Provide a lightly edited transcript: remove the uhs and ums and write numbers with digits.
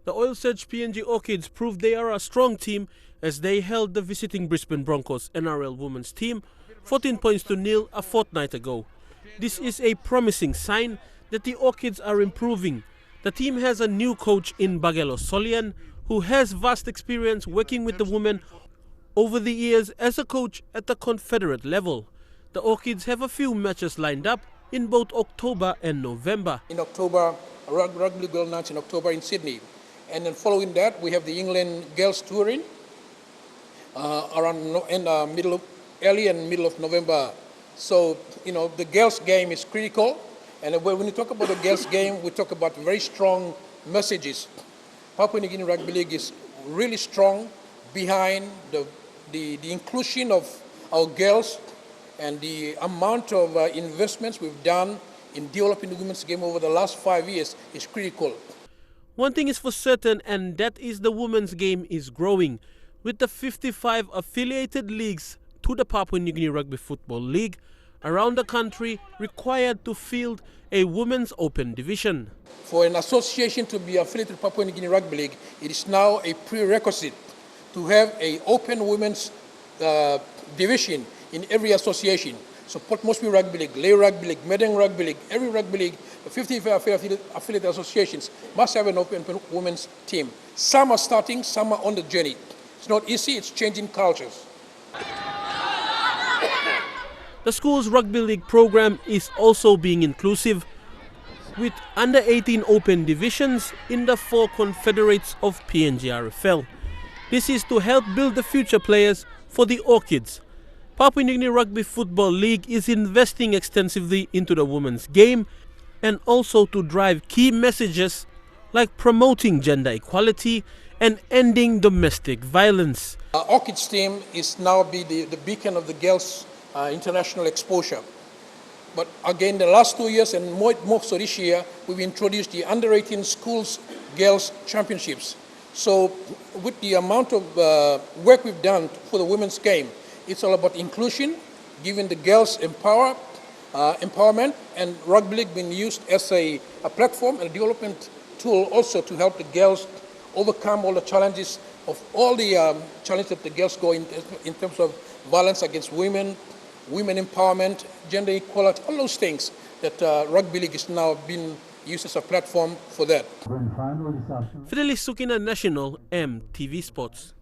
The Oil Search PNG Orchids proved they are a strong team as they held the visiting Brisbane Broncos NRL women's team 14 points to nil a fortnight ago. This is a promising sign that the Orchids are improving. The team has a new coach in Bagelo Solian who has vast experience working with the women over the years as a coach at the Confederate level. The Orchids have a few matches lined up in both October and November. In October, a rugby girl nights in October in Sydney. And then following that, we have the England girls touring early and middle of November. So, the girls game is critical. And when you talk about the girls game, we talk about very strong messages. Papua New Guinea Rugby League is really strong behind the inclusion of our girls and the amount of investments we've done in developing the women's game over the last 5 years is critical. One thing is for certain, and that is the women's game is growing. With the 55 affiliated leagues to the Papua New Guinea Rugby Football League around the country required to field a women's open division. For an association to be affiliated with Papua New Guinea Rugby League, it is now a prerequisite to have an open women's division in every association. So Port Moresby Rugby League, Lay Rugby League, Medang Rugby League, every rugby league, the 55 affiliated associations must have an open women's team. Some are starting, some are on the journey. It's not easy, it's changing cultures. The school's rugby league program is also being inclusive, with under-18 open divisions in the 4 confederates of PNG RFL. This is to help build the future players for the Orchids. Papua New Guinea Rugby Football League is investing extensively into the women's game and also to drive key messages like promoting gender equality and ending domestic violence. Our Orchids team is now the beacon of the girls' international exposure. But again, the last 2 years and more so this year, we've introduced the under-18 schools girls championships. So with the amount of work we've done for the women's game, it's all about inclusion, giving the girls empowerment, and rugby league being used as a platform and a development tool also to help the girls overcome all the challenges of all the challenges that the girls go in terms of violence against women, women empowerment, gender equality, all those things that rugby league is now being used as a platform for that. Fidelis Sukina National, MTV Sports.